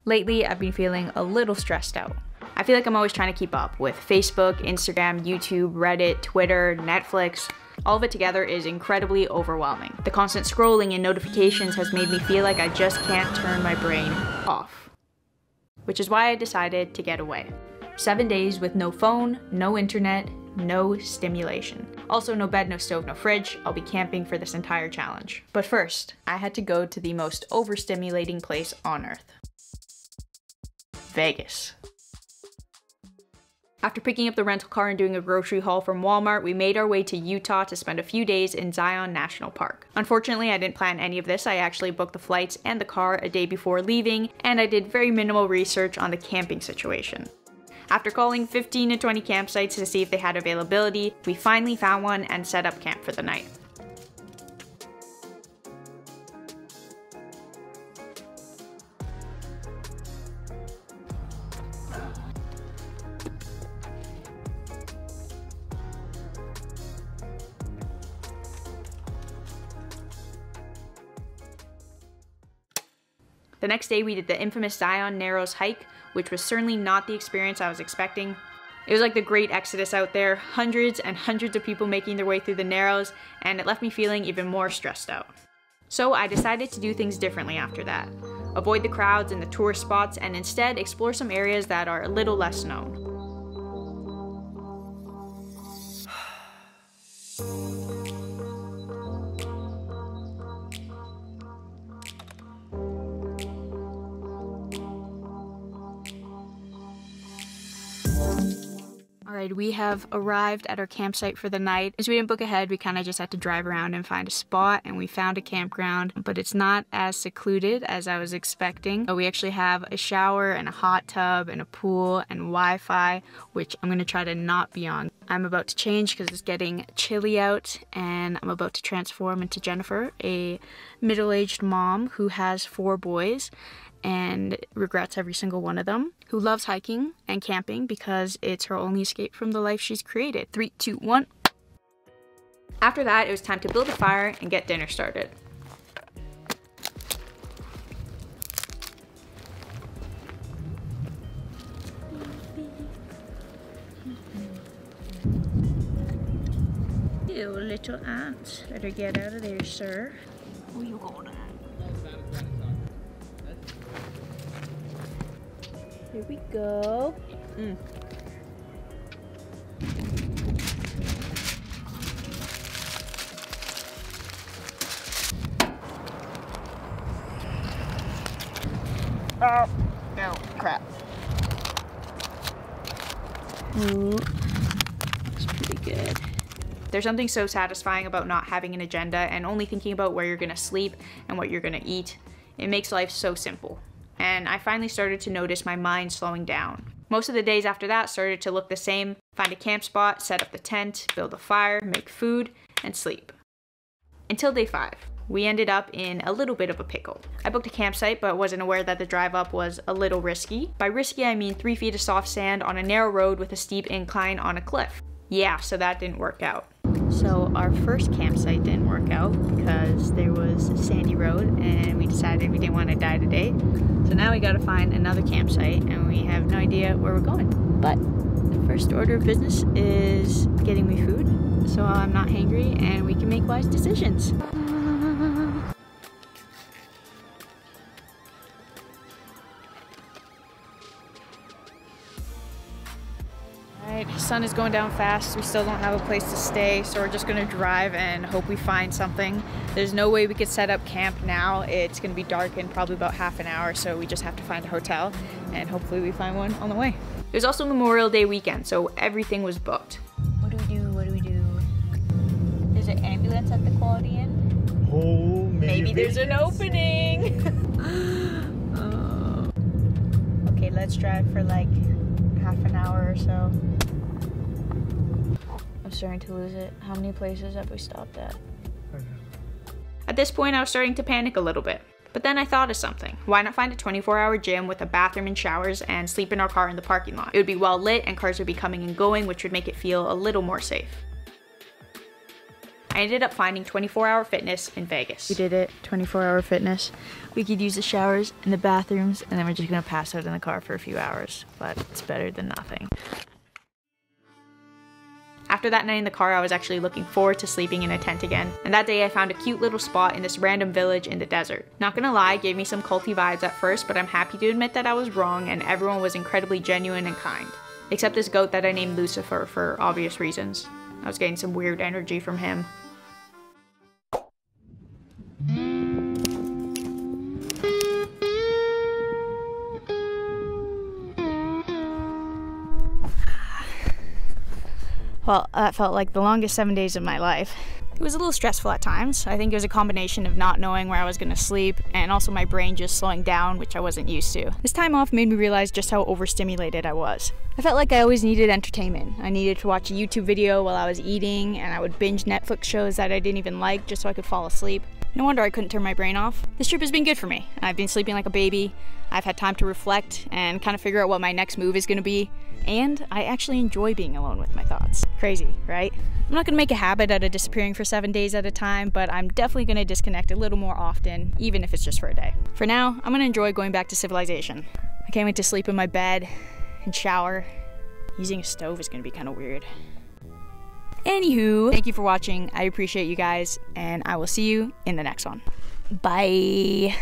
Lately, I've been feeling a little stressed out. I feel like I'm always trying to keep up with Facebook, Instagram, YouTube, Reddit, Twitter, Netflix. All of it together is incredibly overwhelming. The constant scrolling and notifications has made me feel like I just can't turn my brain off. Which is why I decided to get away. 7 days with no phone, no internet, no stimulation. Also no bed, no stove, no fridge. I'll be camping for this entire challenge. But first, I had to go to the most overstimulating place on earth. Vegas. After picking up the rental car and doing a grocery haul from Walmart, we made our way to Utah to spend a few days in Zion National Park. Unfortunately, I didn't plan any of this. I actually booked the flights and the car a day before leaving, and I did very minimal research on the camping situation. After calling 15 to 20 campsites to see if they had availability, we finally found one and set up camp for the night. The next day we did the infamous Zion Narrows hike, which was certainly not the experience I was expecting. It was like the great exodus out there, hundreds and hundreds of people making their way through the Narrows, and it left me feeling even more stressed out. So I decided to do things differently after that. Avoid the crowds and the tourist spots and instead explore some areas that are a little less known. Alright, we have arrived at our campsite for the night. As we didn't book ahead, we kind of just had to drive around and find a spot, and we found a campground, but it's not as secluded as I was expecting. We actually have a shower and a hot tub and a pool and Wi-Fi, which I'm going to try to not be on. I'm about to change because it's getting chilly out, and I'm about to transform into Jennifer, a middle-aged mom who has 4 boys and regrets every single one of them, who loves hiking and camping because it's her only escape from the life she's created. 3, 2, 1. After that, it was time to build a fire and get dinner started. You little ant, better get out of there, sir. Where you going at? Here we go. Oh, no, crap. Looks pretty good. There's something so satisfying about not having an agenda and only thinking about where you're gonna sleep and what you're gonna eat. It makes life so simple. And I finally started to notice my mind slowing down. Most of the days after that started to look the same. Find a camp spot, set up the tent, build a fire, make food, and sleep. Until day 5. We ended up in a little bit of a pickle. I booked a campsite but wasn't aware that the drive up was a little risky. By risky I mean 3 feet of soft sand on a narrow road with a steep incline on a cliff. Yeah, so that didn't work out. So our first campsite didn't work out because there was a sandy road and we decided we didn't want to die today. So now we gotta find another campsite and we have no idea where we're going. But the first order of business is getting me food so I'm not hangry and we can make wise decisions. The sun is going down fast. We still don't have a place to stay, so we're just gonna drive and hope we find something. There's no way we could set up camp now. It's gonna be dark in probably about half an hour, so we just have to find a hotel and hopefully we find one on the way. It was also Memorial Day weekend, so everything was booked. What do we do? What do we do? There's an ambulance at the Quality Inn. Oh, maybe there's an opening. Okay, let's drive for like half an hour or so. I'm starting to lose it. How many places have we stopped at? At this point, I was starting to panic a little bit. But then I thought of something. Why not find a 24-hour gym with a bathroom and showers and sleep in our car in the parking lot? It would be well lit and cars would be coming and going, which would make it feel a little more safe. I ended up finding 24-hour fitness in Vegas. We did it, 24-hour fitness. We could use the showers and the bathrooms, and then we're just gonna pass out in the car for a few hours, but it's better than nothing. After that night in the car, I was actually looking forward to sleeping in a tent again, and that day I found a cute little spot in this random village in the desert. Not gonna lie, it gave me some culty vibes at first, but I'm happy to admit that I was wrong and everyone was incredibly genuine and kind. Except this goat that I named Lucifer for obvious reasons. I was getting some weird energy from him. Well, that felt like the longest 7 days of my life. It was a little stressful at times. I think it was a combination of not knowing where I was gonna sleep and also my brain just slowing down, which I wasn't used to. This time off made me realize just how overstimulated I was. I felt like I always needed entertainment. I needed to watch a YouTube video while I was eating, and I would binge Netflix shows that I didn't even like just so I could fall asleep. No wonder I couldn't turn my brain off. This trip has been good for me. I've been sleeping like a baby. I've had time to reflect and kind of figure out what my next move is gonna be. And I actually enjoy being alone with my thoughts. Crazy, right? I'm not gonna make a habit out of disappearing for 7 days at a time, but I'm definitely gonna disconnect a little more often, even if it's just for a day. For now, I'm gonna enjoy going back to civilization. I can't wait to sleep in my bed and shower. Using a stove is gonna be kind of weird. Anywho, thank you for watching. I appreciate you guys, and I will see you in the next one. Bye.